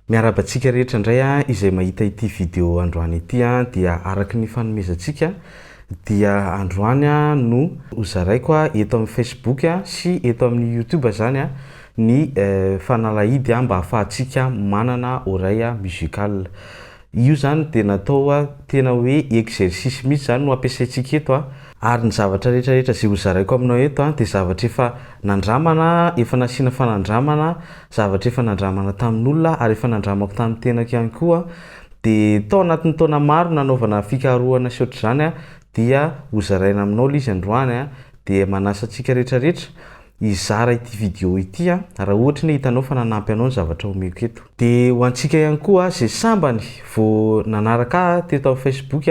Miarabantsika rehetra indray izay mahita ity vidéo androany ity dia araky ny fanomezantsika dia androany no hozaraiko eto amin'ny Facebook sy eto amin'ny YouTube zany ny fanalahidy mba ahafahantsika manana oreille musicale. Io zany dia natao tena hoe exercice mihitsy zany no ampiasaintsika eto ary ny zavatra rehetrarehetra zay hozaraiko aminao eto dia zavatra efa nandramana, efa nasiana fanandramana, zavatra efa nandramana tamin'olona ary efa nandramako tamin'ny tenako ihany koa. Dia tao anatin'ny taona maro nanaovana fikarohana sy ohatr'izany dia hozaraina aminao izy androany dia manasa antsika rehetrarehetra izara ity vidéo ity raha ohatra ny hitanao fa nanampy anao ny zavatra omeko eto. Dia ho antsika ihany koa izay sambany vao nanaraka teto amin'ny Facebook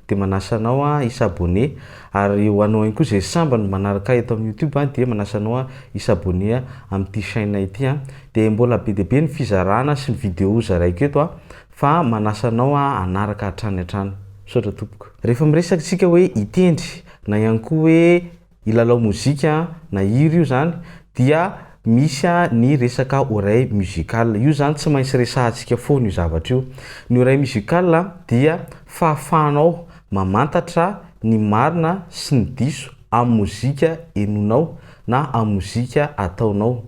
dia manasa anao isabone, ary ho anao ihany koa izay sambany manaraka eto amin'ny YouTube dia manasa anao isabone amin'ity chaîne ity dia mbola be dia be ny fizarana sy ny vidéo zaraiko eto fa manasa anao anaraka hatrany hatrany. Misaotra tompoko. Rehefa miresaka tsika hoe itendry na ihany koa hoe ilalao mozika na hira io zany dia misy ny resaka oreille musicale. Io zany tsy maintsy resahantsika foana io zavatra io. Ny oreille musicale dia fahafahanao mamantatra ny marina sy ny diso amin'ny mozika henonao na amin'ny mozika ataonao,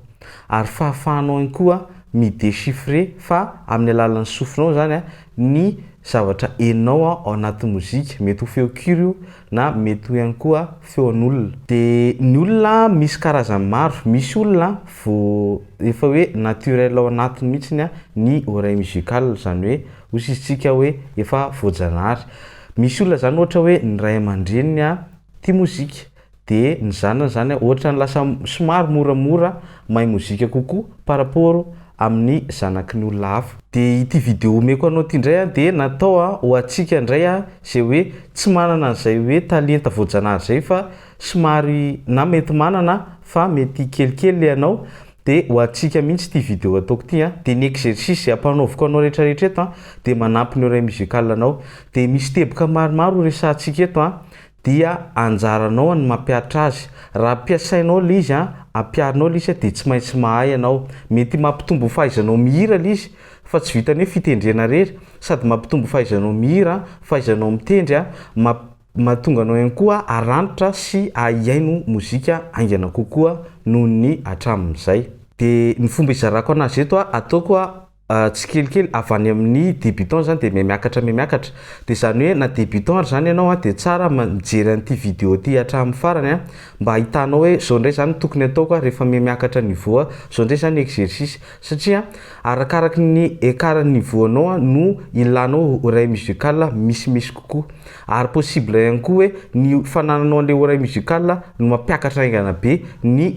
ary fahafahanao ihany koa midéchiffrer fa amin'ny alalan'ny sofinao zany ny zavatra henonao ao anaty mozika, mety ho feo kira io na mety ho ihany koa feon'olona. Dia ny olona misy karazany maro, misy olona vao efa hoe naturel ao anatiny mihitsy ny oreille musicale, zany hoe hosizitsika hoe efa voajanahary. Misy olona zany ohatra hoe ny ray aman-dreniny tia mozika dia ny zanany zany ohatra ny lasa somary moramora mahay mozika kokoa par rapport amin'ny zanaky ny olona hafa. Dia ity vidéo omeko anao ity indray dia natao ho antsika indray zay hoe tsy manana an'izay hoe talenta voajanahary zay fa somary na mety manana fa mety kelikely ianao, dia ho antsika mihitsy ity vidéo ataoko ity dia ny exercice ampanaoviko anao rehetrarehetra eto dia manampy ny oreille musicale anao. Dia misy teboka maromaro resahantsika eto dia anjaranao ny mampiatra azy. Raha ampiasainao le izy ampiarinao le izy dia tsy maintsy mahay ianao. Mety mampitombo fahaizanao mihira le izy fa tsy vitany hoe fitendrena rery, sady mampitombo fahaizanao mihira, fahaizanao mitendry, mahatonga anao ihany koa aranitra sy ahiaino mozika aingana kokoa noho ny hatramin'izay. Dia ny fomba izarako anazy eto ataoko tsy kelikely avy any amin'ny débutant zany dia miakatra. Dia zany hoe na débutant ary zany ianao dia tsara mijery an'ity vidéo ty hatramin'ny farany mba ahitanao hoe zao indray zany tokony ataoko rehefa miakatra niveau, zao indray zany exercice, satria arakaraky ny écart niveau anao no ilanao oreille musicale misimisy kokoa, ary possible ihany koa hoe ny fanananao an'ilay oreille musicale no mampiakatra aingana be ny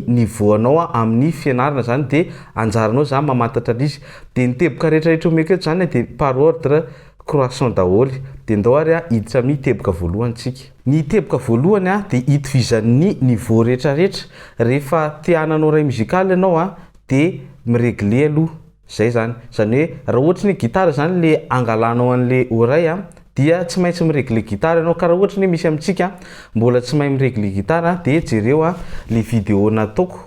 niveau anao amin'ny fianarana zany, dia anjaranao zany mamantatra izy. Dia ny teboka rehetrarehetra omeko eto zany dia par ordre croissant daholo. Dia ndao ary hiditra amin'ny teboka voalohany tsika. Ny teboka voalohany dia hitovizan'ny niveau rehetrarehetra. Rehefa te hananao oreille musicale ianao dia miregle aloha, zay zany. Zany hoe raha ohatra ny gitara zany le angalanao an'le oreille dia tsy maintsy miregle gitara ianao, ka raha ohatra ny misy amintsika mbola tsy mahay miregle gitara dia jereo le vidéo nataoko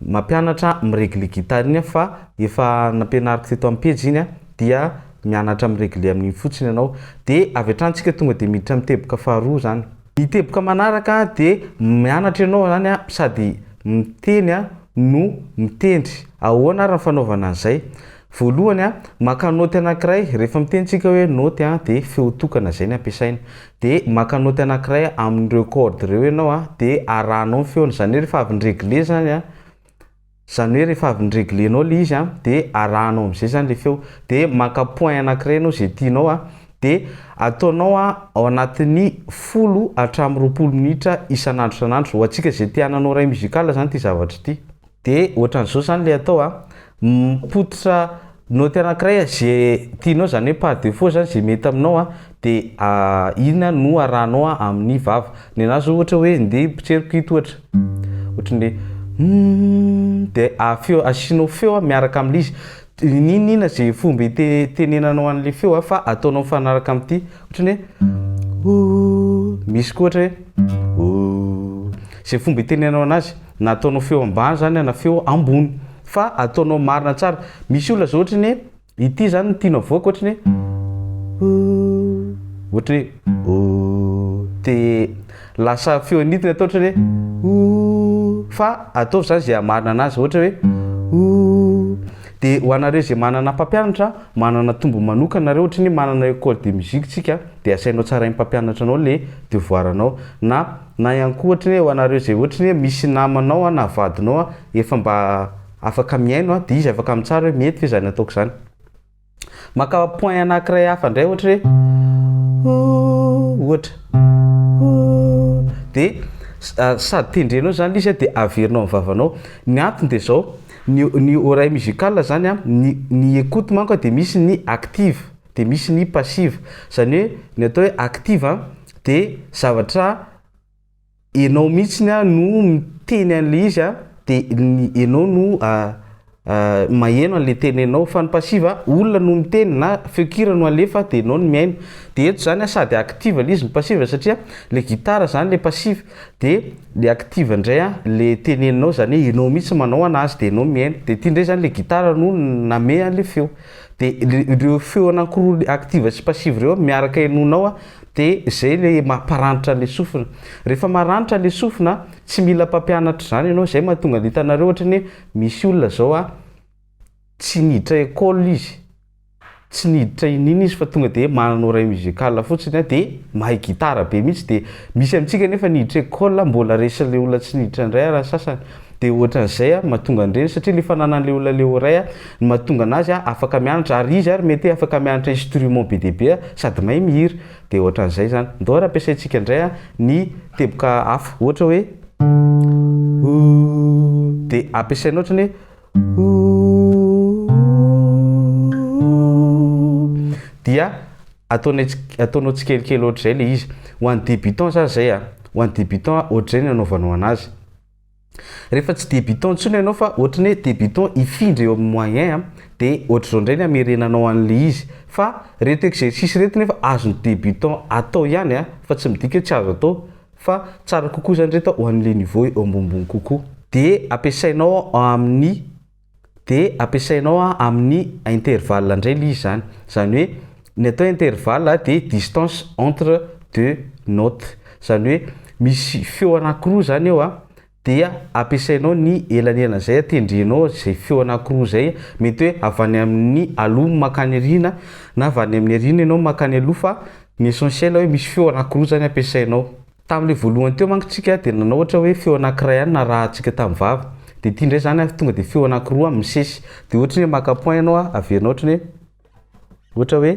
mampianatra miregle gitara iny fa efa nampianariko teto amin'ny page iny dia mianatra miregle amin'iny fotsiny ianao. Dia avy hatranintsika tonga dia miditra amin'ny teboka faharoa zany. Ny teboka manaraka dia mianatra ianao zany sady miteny no mitendry. Ahoana raha fanaovana an'izay? Voalohany maka noty anankiray, rehefa mitentsika hoe noty dia feo tokana zay ny ampiasaina. Dia maka noty anankiray amin'ireo corde ireo ianao dia arahanao ny feony, zany hoe rehefa avy niregle zany zany hoe rehefa avy nireglenao le izy dia arahanao amin'izay zany le feo. Dia maka point anankiray ianao zay tianao dia ataonao ao anatin'ny 10 hatramin'ny 20 minitra isan'andro. Ho antsika zay te hananao oreille musicale zany ty zavatra ity. Dia ohatran'izao zany le atao mipototra noty anankiray zay tianao, zany hoe par défaut zany zay mety aminao dia ina no arahanao amin'ny vava. Ny anazy zao ohatra hoe ndeha pitseriko ito ohatran'le dia feo asianao feo miaraka amin'le izy. Ninina zay fomba tenenanao an'le feo fa ataonao mifanaraka amin'ity, ohatran'ny hoe misy koa ohatra hoe zay fomba tenenanao anazy na ataonao feo ambany zany na feo ambony. Fa ataonao marina tsara. Misy olona zao ohatrany ity zany tianao avoaka ohatry hoe de lasa feonitiny atao ohatry hoe fa ataovy zany zay amarina anazy ohatra hoe de ho anareo zay manana mpampianatra manana tombo manokana nareo ohatry ny manana école de musique tsika de asainao tsara ny mpampianatra anao le devoiranao na ihany koa ohatry ny hoe ho anareo zay ohatry ny hoe misy namanao na vadinao efa mba afaka miaino de izy afaka mitsara hoe mety ve zany ataoko zany. Maka point anankiray hafa indray ohatra hoe ohatra de sady tendrenao zany izy de averinao amin'ny vavanao. Ny antony de zao ny oreille musicale zany ny écoute manko de misy ny active de misy ny passive. Zany hoe ny atao hoe active de zavatra enao mihitsiny no miteny an'le izy de enao no maheno an'le tenenao. Fa ny passive olona no miteny na feokira no alefa de enao no miaino. De eto zany sady active le izy ny passive satria le gitara zany le passive de le active ndray le teneninao zany hoe enao mihitsy manao anazy de enao miaino. De ty ndray zany le gitara no name an'le feo de ireo feo anankiroa active sy passive reo miaraka enonao de zay le mamparanitra le sofina. Rehefa maranitra le sofina tsy mila mpampianatra zany ianao. Zay mahatonga le hitanareo ohatra ny misy olona zao tsy niditra école izy tsy niditra ininy izy fa tonga de manana oreille musicale fotsiny de mahay gitara be mihitsy. De misy amintsika nefa niditra école mbola resy le olona tsy niditra indray raha sasany de ohatran'izay mahatonga an'ireny satria le fananan'le olona le oreille ny mahatonga anazy afaka mianatra ary izy ary mety afaka mianatra instrument be de be sady mahay mihira de ohatran'izay zany. Ndao raha ampiasaintsika indray ny teboka hafa ohatra hoe de ampiasainao ohatra ny dia ataonao tsikelikely ohatr'izay le izy. Ho an'ny débutant zany zay ho an'ny débutant ohatr'izay ny anaovanao anazy. Rehefa tsy débutant ntsony ianao fa ohatry ny débutant ifindra eo amin'ny moyen de ohatr'izao indray ny amerenanao an'le izy. Fa reto exercice reto nefa azon'ny débutant atao ihany fa tsy midika hoe tsy azo atao fa tsara kokoa zany reto ho an'le niveau ambonimbony kokoa. De ampiasainao amin'ny intervalle indray le izy zany. Zany hoe ny atao intervalle de distance entre deux notes. Zany hoe misy feo anankiroa zany eo dia ampiasainao ny elanelan'izay atendrenao zay feo anankiroa zay. Mety hoe avy any amin'ny aloha makany arina na avy any amin'ny arina ianao makany aloha fa ny essentiel hoe misy feo anankiroa zany ampiasainao. Tam'le voalohany teo manko tsika de nanao ohatra hoe feo anankiray ihany na raha tsika tamin'ny vava de ty ndray zany tonga de feo anankiroa misesy de ohatra hoe maka point ianao averinao ohatra hoe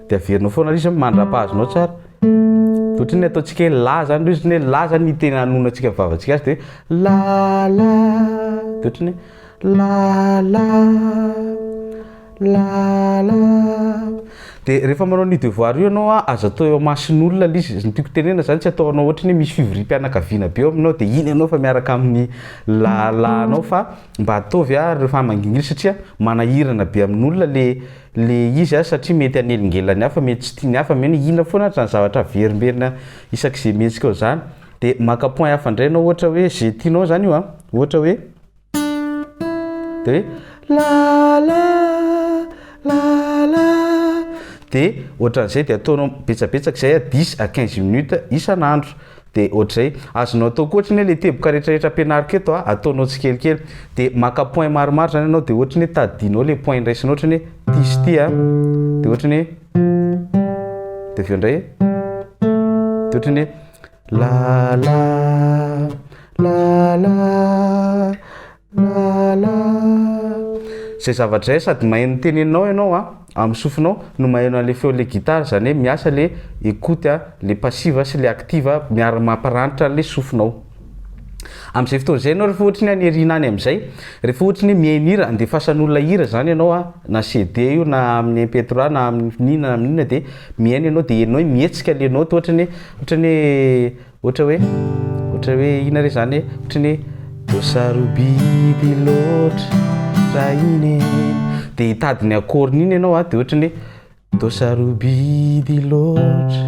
de averinao foana izy mandrapahazonao tsara. Ohatra ny ataontsika hoe la zany izy ny la zany tena anonantsika vavantsika azy de la la de ohatra ny la la de rehefa manao ny devoir io ianao azo atao eo amasin'olona le izy. Ny tiako tenena zany tsy ataonao ohatra ny misy fivorim-pianakaviana be eo aminao de iny ianao fa miaraka amin'ny la anao fa mba ataovy rehefa mangingina satria manahirana be amin'olona le izy satria mety anelingelany hafa mety tsy tiany hafa meny ina foana trany zavatra verimberina isak'izay mihetsika ao zany. De maka point hafa indray ianao ohatra hoe zay tianao zany io ohatra hoe de la de ohatran'izay de ataonao betsabetsaka zay 10 à 15 minutes isan'andro. De ohatr'izay azonao atao koa ohatra ny le teboka rehetrarehetra ampianariko eto ataonao tsikelikely de maka point maromaro zany ianao de ohatra ny tadidinao le point indraisinao ohatra ny tisy ty de ohatra ny de aveo indray de ohatra ny zay zavatra zay sady maheno teneninao ianao amin'ny sofinao no maheno an'le feo le gitara. Zany hoe miasa le écoute le passive sy le active miara mamparanitra an'le sofinao. Amin'izay fotoana izay ianao rehefa ohatra ny any arina any amin'izay rehefa ohatra ny mihaino hira andefasan'olona hira zany ianao na CD io na amin'ny MP3 na amin'inona de mihaino ianao de enao mihetsika le note ohatra hoe ina re zany ohatra ny dosarobidy loatra raha iny de hitady ny akôriny iny ianao de ohatra ny dosarobidy loatra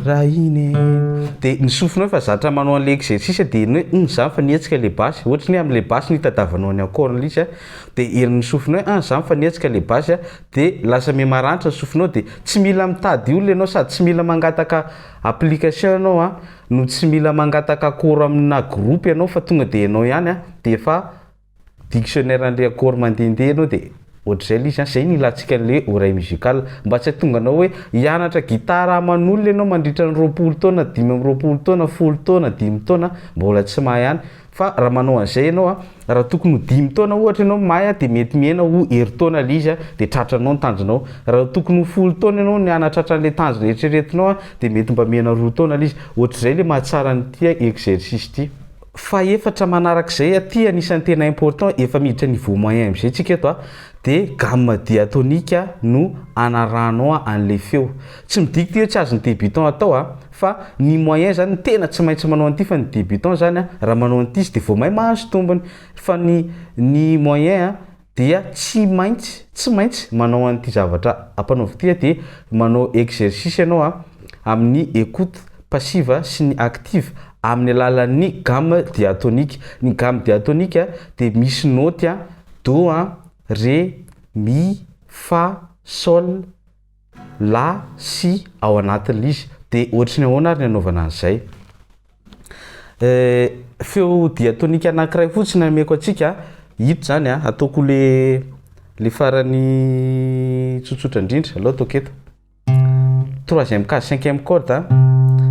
raha iny dia ny sofinao fa zatra manao an'le exercice dia zany fa nietsika le basy ohatra ny amin'le basy ny tadavanao ny accord izy dia erin'ny sofinao zany fa nietsika le basy dia lasa memaranitra ny sofinao dia tsy mila mitady olona ianao sady tsy mila mangataka application ianao no tsy mila mangataka accord amina groupe ianao fa tonga dia ianao ihany dia efa dictionnaire an'le accord mandehandeha ianao dia ohatr'izay le izy zay ny ilantsika an'le oreille musicale mba tsy tonga anao hoe hianatra gitara aman'olona ianao mandritra ny 20 taona 5 taona 10 taona 5 taona mbola tsy mahay ihany fa raha manao an'izay ianao raha tokony ho 5 taona ohatra ianao mahay dia mety mihena ho herintaona le izy dia tratranao ny tanjonao raha tokony ho 10 taona ianao ny anatratra an'le tanjo rehetraretinao dia mety mba mihena 2 taona le izy ohatr'izay le mahatsara nyty exercice ty fa efatra manarak'izay ty anisan'ny tena important efa miditra niveau moyen am'izay tsika eto dia gamme diatonique no anaranao an'le feo tsy midika ty hoe tsy azony débutant atao fa ny moyen zany tena tsy maintsy manao an'ity fa ny débutant zany raha manao an'ity izy dia vao mahay mahazo tombony fa ny moyen dia tsy maintsy manao an'ity zavatra ampanaovy ty dia manao exercice ianao amin'ny écoute passive sy ny active amin'ny alalan'ny gamme diatonique ny gamme diatonique dia misy note do ré mi fa sol la si ao anatin'izy dia ohatrany ahoana ary ny anaovana an'izay feo diatonique anankiray fotsiny ameko atsika ito zany ataoko le farany tsotsotra indrindra aloha ataoko eto 3e case 5e corde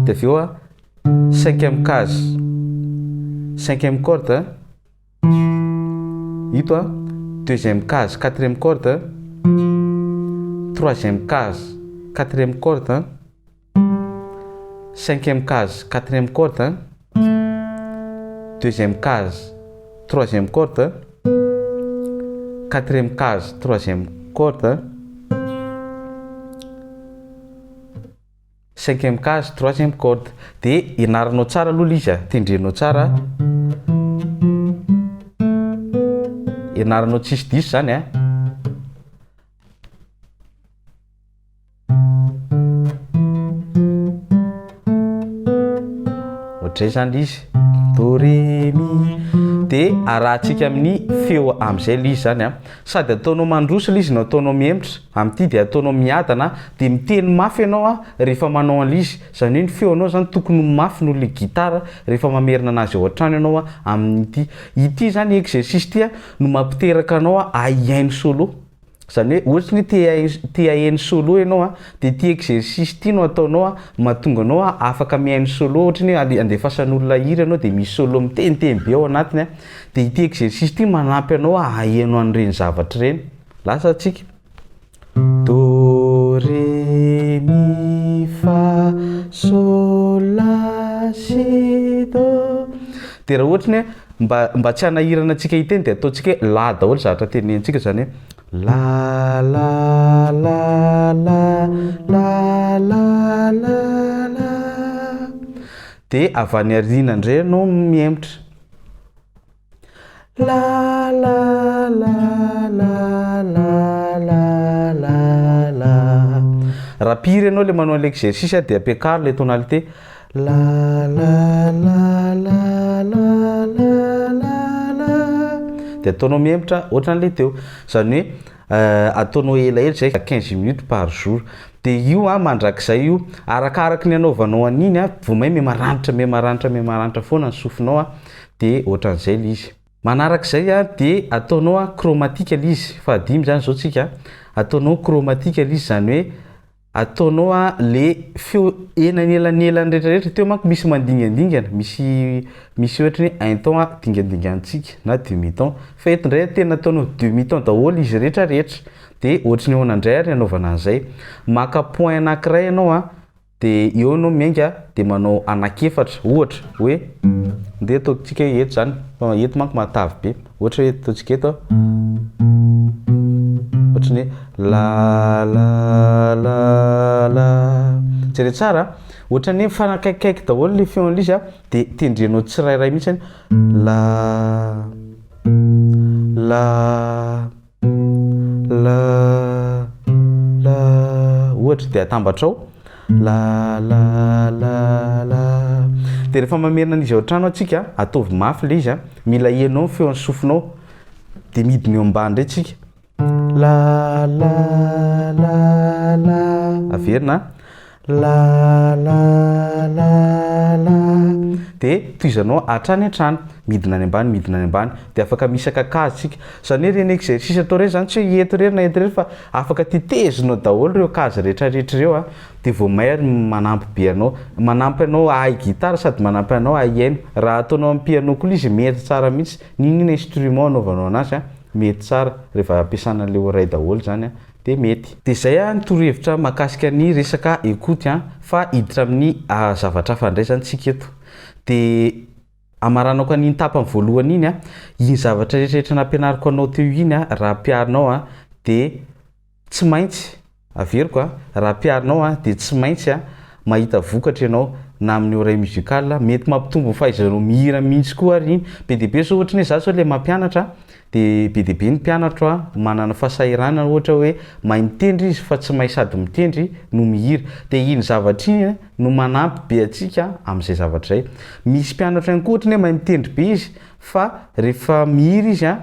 dia avy eo 5e case 5e corde ito 2e case 4e corde 3e case 4e corde 5e case 4e corde 2e case 3e corde 4e case 3e corde 5e case 3e corde dia ianaranao tsara aloha le izy tendrenao tsara ianaranao tsisy diso zany ohatr'izay zany le izy do ré mi dia arahantsika amin'ny feo amin'izay le izy zany sady ataonao mandroso le izy no ataonao miemotra amin'ity dia ataonao miadana dia miteny mafy ianao rehefa manao an'le izy zany hoe ny feonao zany tokony mafy noho le gitara rehefa mamerina anazy ao an-trano ianao amin'ity ity zany exercice ty no mampiteraka anao ahiainy solo zany hoe ohatrany te hahainy solo ianao dia ty exercice ty no ataonao mahatonga anao afaka mihainy solo ohatrany hoe andefasan'olona hira ianao dia misy solo miteniteny be ao anatiny dia ity exercice ty manampy anao ahainao an'ireny zavatra ireny lasa atsika do ré mi fa sol la si do dia raha ohatrany hoe mba tsy hanahirana antsika hiteny dia ataontsika hoe la daholo zavatra tenentsika zany hoe la la la la la la la la dia avy any aoriana indray no miemotra la la la la la la la la rapire ianao le manao l'exercice dia ampiakaro le tonalité la la la la la la la dia ataonao miemotra ohatran'le teo zany hoe ataonao elaela zay 15 minutes par jour dia io mandrakizay io arakaraka ny anaovanao an'iny vao memaranitra foana ny sofinao dia ohatran'izay le izy manarak'izay dia ataonao chromatique le izy fa adimy zany zao tsika ataonao chromatique le izy zany hoe ataonao le feo enanyelanelany rehetrarehetra teo manko misy mandingadingana misy ohatra hoe 1 temps dingadingantsika na demi-temps fa eto indray tena ataonao demi-temps daholo izy rehetrarehetra dia ohatrany ahoana indray ary anaovana an'izay maka point anankiray ianao dia eo anao miainga dia manao anakefatra ohatra hoe ndeha ataontsika eto zany fa eto manko matavy be ohatra hoe ataontsika eto ohatrany hoe la la la la tsere tsara ohatrany hoe mifanakaikikaiky daholo le feon'le izy dia tendrenao tsirairay mihitsy la la la la ohatra dia atambatrao la la la la. De rehefa mamerina an'izy ao an-trano atsika ataovy mafy le izy a, mila ianao feon'ny sofinao de midiny eo ambany ndray tsika la la la la, averina la la la la, de toizanao hatrany an-trano midina any ambany de afaka misy kakazo tsika zany hoe reny exercice atao reny zany tsy hoe eto rery na eto rery fa afaka titezinao daholo reo kazo rehetrarehetra reo a, de vao may manampy be anao, manampy anao ahay gitara sady manampy anao ahay haino. Raha ataonao amin'ny piano koa izy mety tsara mihitsy, ninona instrument anaovanao anazy a mety tsara rehefa ampiasana an'le oreille daholo zany a de mety. De zay a torohevitra mahakasika ny resaka écoute a, fa hiditra amin'ny zavatra hafa ndray zany tsika eto. De amaranako an'iny tapany voalohany iny a, iny zavatra rehetrarehetra nampianariko anao teo iny a, raha piarinao a de tsy maintsy averiko a, raha piarinao a de tsy maintsy a mahita vokatra ianao na amin'ny oreille musicale, mety mampitombo fahaizanao mihira mihitsy koa ary iny. Be de be zao ohatry ny hoe za zao le mampianatra de be de be ny mpianatra a manana fahasahiranana ohatra hoe mahay mitendry izy fa tsy mahay sady mitendry no mihira, de iny zavatra iny no manampy be atsika amin'izay zavatra zay. Misy mpianatra ihany koa ohatra ny hoe mahay mitendry be izy fa rehefa mihira izy a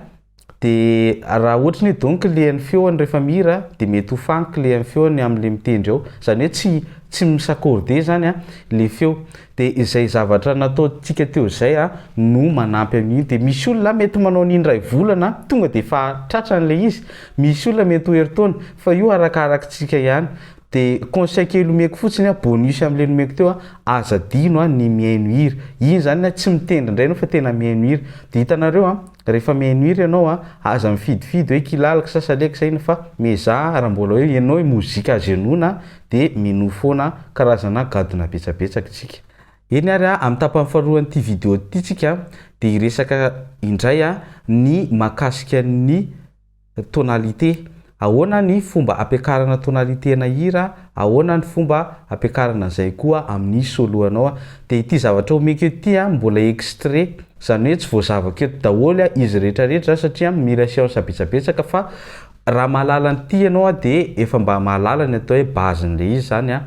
de raha ohatra ny hoe donc le ny feony rehefa mihira de mety ho fanky le ny feony am'le mitendry ao, zany hoe tsy misakorde zany a le feo. De izay zavatra nataontsika teo zay a no manampy amin'iny. De misy olona mety manao an'iny ray volana tonga de fa tratran'le izy, misy olona mety ho herintaona, fa io arakarakitsika ihany. De conseil kely omeko fotsiny a, bonus am'le nomeko teo a, aza adino a ny mihaino hira. Iny zany a tsy mitendry indray anao fa tena mihaino hira. De hitanareo a rehefa mihaino hira ianao a aza mifidifidy hoe kilalaka sa saleka sa ina fa mizaha raha mbola hoe ianao hoe mozika azenona de mino foana karazana gadona betsabetsaka tsika. Eny ary a amin'ny tapany faharoan'ity vidéo ity tsika de hiresaka indray a ny mahakasika ny tonalité. Ahoana ny fomba ampiakarana tonalité na hira, ahoana ny fomba ampiakarana zay koa amin'ny solo anao. De ity zavatra omeko ety a mbola extrait, zany hoe tsy voazavako eto daholo izy rehetrarehetra satria mila siansa betsabetsaka, fa raha mahalala nyty ianao a de efa mba mahalala ny atao hoe base-n'le izy zany a.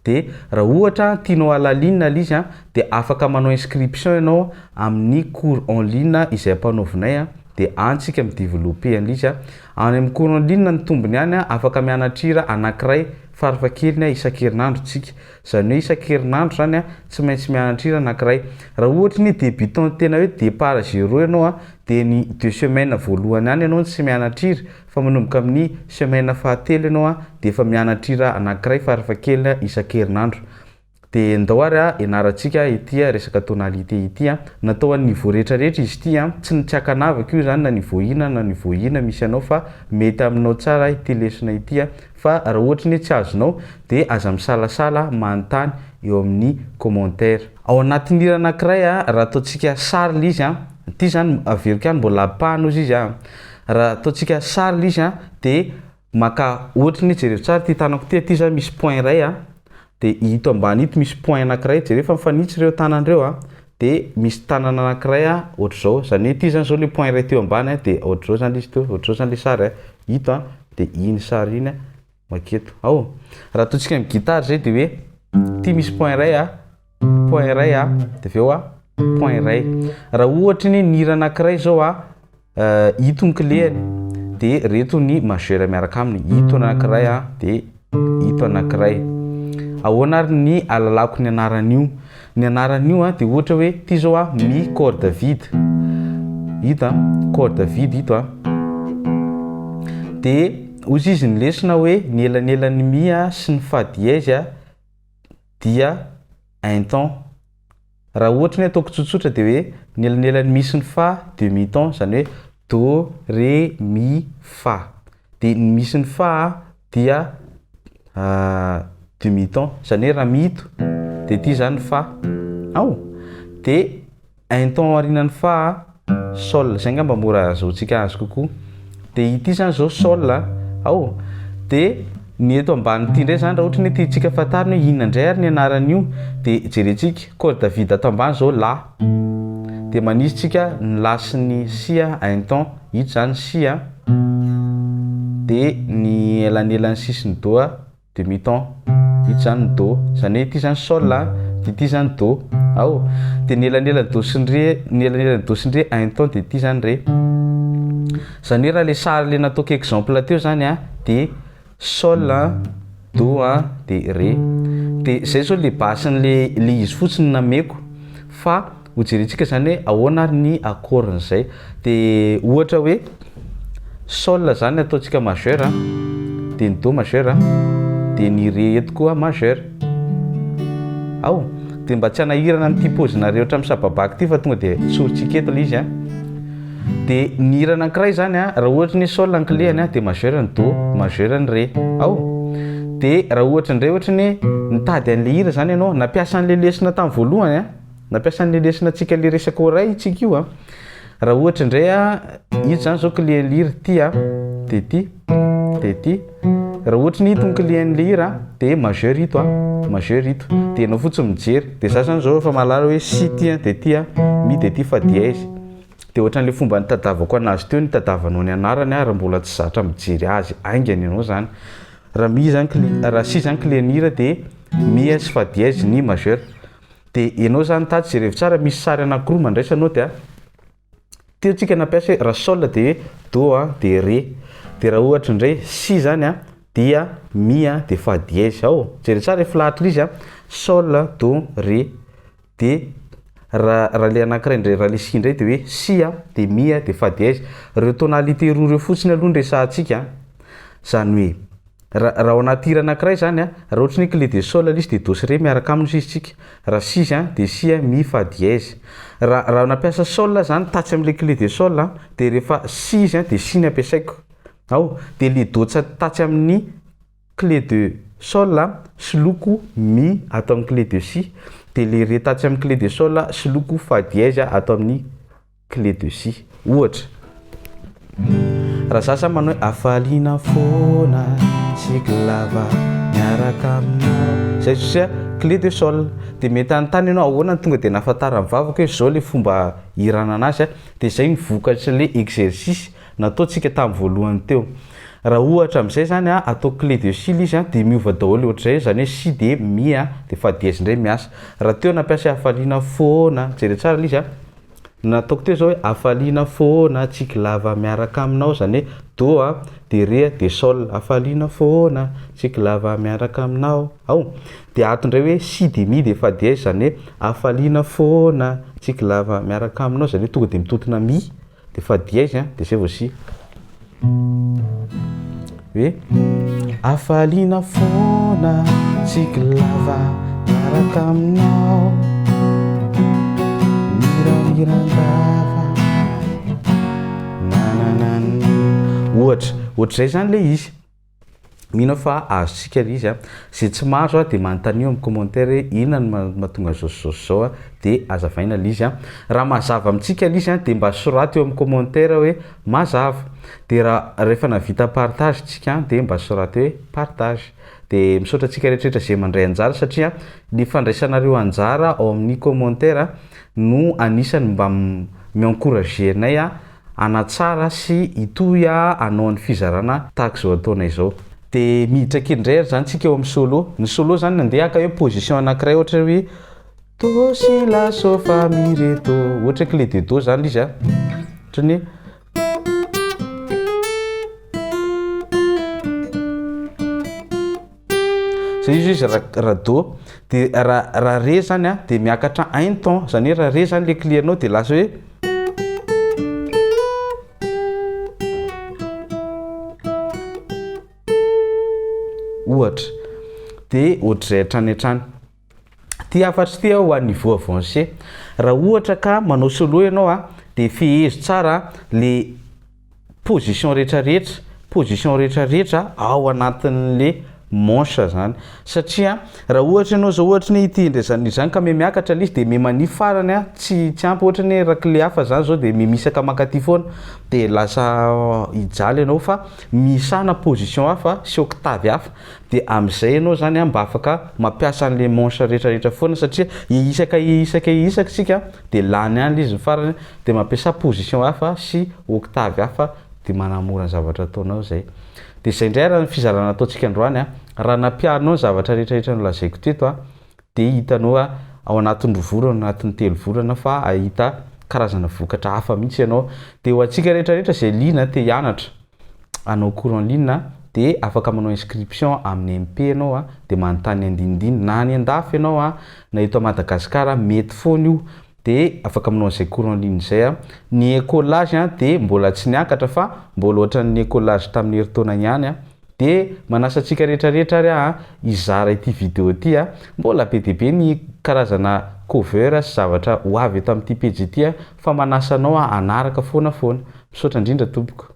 De raha ohatra tianao alalinina izy a de afaka manao inscription ianao amin'ny cours en ligne izay ampanaovinay a, de antsika midévelopper an'izy a. Any amin'ny cours en ligne ny tombony any a afaka mianatra hira anankiray farafahakeliny isan-kerinandro tsika, zany hoe isan-kerinandro zany a tsy maintsy mianatra hira anankiray. Raha ohatra ny débutant tena hoe départ zéro ianao a de ny 2 semaines voalohany any ianao tsy mianatra hira, fa manomboka amin'ny semaine fahatelo ianao a de efa mianatra hira anankiray farafahakeliny isan-kerinandro. De ndao ary a ianarantsika ity a resaka tonalité ity a, natao amin'ny niveau rehetrarehetra izy ity a, tsy nitsakanavaka io zany na niveau ina na niveau ina misy anao, fa mety aminao tsara ity lesona ity a. Fa raha ohatra ny tsy azonao de aza misalasala manontany eo amin'ny commentaire. Ao anatin'ny hira anankiray a raha ataontsika sary le izy a, ity zany averiko ihany mbola apahana ozy izy a. Raha ataontsika sary le izy a de maka ohatra ny jereo tsara ty tanako ty zany misy point iray a, de hito ambany ito misy point anankiray, jereo fa mifanitsy reo tanandreo a, de misy tanana anankiray a ohatr'izao, zany hoe ity zany zao le point iray teo ambany a de ohatr'izao zany izy teo, ohatr'izao zany le sary a hito a, de iny sary iny a maketo. Ao raha ataontsika amin'ny gitara zay de hoe ty misy point iray a, point iray a, de aveo a point iray. Raha ohatra ny hira anankiray zao a hito ny cléany de reto ny majeur miaraka aminy, hito anankiray a de hito anankiray. Ahoana ary ny alalako ny anaran'io? Ny anaran'io a de ohatra hoe ty zao a mi corde vide, hito a corde vide hito a, de ozy izy ny lesona hoe ny elanelan'ny mi a sy ny fa dièse a dia un ton. Raha ohatra ny ataoko tsotsotra de hoe ny elanelan'ny mi sy ny fa demi ton, zany hoe do ré mi fa, de ny mi sy ny fa dia demi ton, zany hoe raha mito de ty zany fa. Ao de un ton aorinan'ny fa sol, zay ngamba mora azahoantsika azy kokoa. De ity zany zao sol a. Ao de ny eto amban'ity ndray zany raha ohatra ny tiantsika fantarina hoe inona indray ary ny anaran'io de jerentsika corde vide ato ambany zao la, de manisy tsika ny la sy ny si a un ton, hito zany si a, de ny elanelan'ny si sy ny do a demi ton, ity zany do, zany hoe ity zany sol de ity zany do. Ao, de ny elanelan'ny do sy ny ré, ny elanelan'ny do sy ny ré un ton de ity zany ré. Zany hoe raha le sary le nataoko exemple teo zany de sol do de ré. De zay zao le basen'le izy fotsiny nameko fa ho jerentsika zany hoe ahoana ny accord-n'izay. De ohatra hoe sol zany ataontsika majeur de ny do majeur de ny ré eto koa majeur. Ao, de mba tsy hanahirana amin'ity paozinareo hatramin'ny sababaka ty fa tonga de tsoritsika eto le izy de ny hira anankiray zany raha ohatra ny sol ankilehany de majeur ny do, majeur ny ré. Ao, de raha ohatra ndray ohatra ny nitady an'le hira zany ianao nampiasa an'le lesona tamin'ny voalohany nampiasa an'le lesona antsika le resaka oray tsika io raha ohatra ndray ito zany zao cléan'le hira ty de ty de ty. Raha ohatra ny itony cléan'le hira de majeur ito majeur ito de ianao fotsiny mijery. De za zany zao efa mahalala hoe si ty de ty mi de ty fa dièse. De ohatran'le fomba nitadavako anazy teo nitadavanao ny anarany raha mbola tsy zatra mijery azy aingany ianao zany. Raha mi zany raha si zany cléan'le hira de mi sy fa dièse ny majeur. De ianao zany tady jerevy tsara misy sary anankiroa mandraisanao de teo tsika nampiasa raha sol de do de ré. De raha ohatra ndray si zany dia mi de fa dièse. Ao, jery tsara filahatra izy sol do ré. De raha le anankiray ndray raha le si ndray de hoe si de mi de fa dièse. Reo tonalité roa reo fotsiny aloha resahantsika zany hoe raha ao anaty hira anankiray zany raha ohatra ny clé de sol izy de do sy ré miaraka aminy izy tsika. Raha si de si mi fa dièse. Raha nampiasa sol zany tatsy am'le clé de sol de rehefa si izy de si ny ampiasaiko. Ao, de le do tatsy amin'ny clé de sol sy loko mi atao amin'ny clé de si. De le ré tatsy amin'ny clé de sol sy loko fa dièse atao amin'ny clé de si. Ohatra raha za samy manao afaliana foana siklava miaraka aminao zay sisa clé de sol. De mety anontany ianao ahoana tonga de nahafantara mivavaka hoe zao le fomba hirana anazy de zay mivokatry le exercice nataontsika tamin'ny voalohany teo. Raha ohatra amin'izay zany atao clé de si izy de miova daholo ohatr'izay zany hoe si de mi de fa dièse ndray miasa. Raha teo nampiasa afaliana foana jere tsara le izy nataoko teo zao hoe afaliana foana tsiklava miaraka aminao zany hoe do de ré de sol afaliana foana tsiklava miaraka aminao. Ao, de ato ndray hoe si de mi de fa dièse zany hoe afaliana foana tsiklava miaraka aminao zany hoe tonga de mitotona mi de fa dièse de zay vao si hoe afaliana foana tsiklava miaraka aminao mirandava nananana. Ohatr'izay zany le izy mino fa azontsika le izy zay tsy mahazo de manontany amin'ny commentaire inona no mahatonga zao de azavaina le izy raha mazava amintsika le izy de mba soraty eo amin'ny commentaire hoe mazava. De raha rehefa navita partage tsika de mba soraty hoe partage. De misaotra antsika rehetrarehetra zay mandray anjara satria ny fandraisanareo anjara ao amin'ny commentaire no anisany mba mi-encourager anay anatsara sy itoy anao ny fizarana tahaka zao ataonay zao. De miditra kendray zany tsika eo amin'ny solo. Ny solo zany nandeha aka hoe position anankiray ohatra hoe do si la so fa mi ré do ohatra clé de do zany izy ohatrany zay izy raha do de raha ré zany de miakatra un ton zany hoe raha ré zany le clé anao de lasa hoe ohatra de ohatr'izay hatrany hatrany. Ty afatsy ty ho niveau avancé. Raha ohatra ka manao solo ianao de fehezo tsara le position rehetrarehetra ao anatin'le manche zany satria raha ohatra ianao zao ohatra ny ity ndray zany ka miakatra le izy de mani farany tsy ampy ohatra ny raha clé hafa zany zao de misaka makaty foana de lasa ijaly ianao fa misana position hafa sy octave hafa de am'izay ianao zany mba afaka mampiasa an'le manche rehetrarehetra foana satria isaka tsika de lany any le izy farany de mampiasa position hafa sy octave hafa de manamora ny zavatra ataonao zay. De zay ndray raha ny fizarana ataontsika androany raha nampianao zavatra rehetrarehetra nolazaiko teto a de hitanao a ao anatin'ny 2 volana anatin'ny 3 volana fa ahita karazana vokatra hafa mihitsy ianao de ho antsika rehetrarehetra zay liana te hianatra anao cours en ligne de afaka manao inscription amin'ny MP anao a de manontany andinindiny na any andafy ianao a na eto Madagasikara mety foana io de afaka manao an'izay cours en ligne zay a ny écolage a de mbola tsy niakatra fa mbola ohatran'ny écolage tamin'ny heritaona ihany a de manasa antsika rehetrarehetra ary a hizara ity vidéo ity a mbola be dia be ny karazana cover sy zavatra ho avy eto amin'ity page ity a fa manasa anao a hanaraka foana misaotra indrindra tompoko.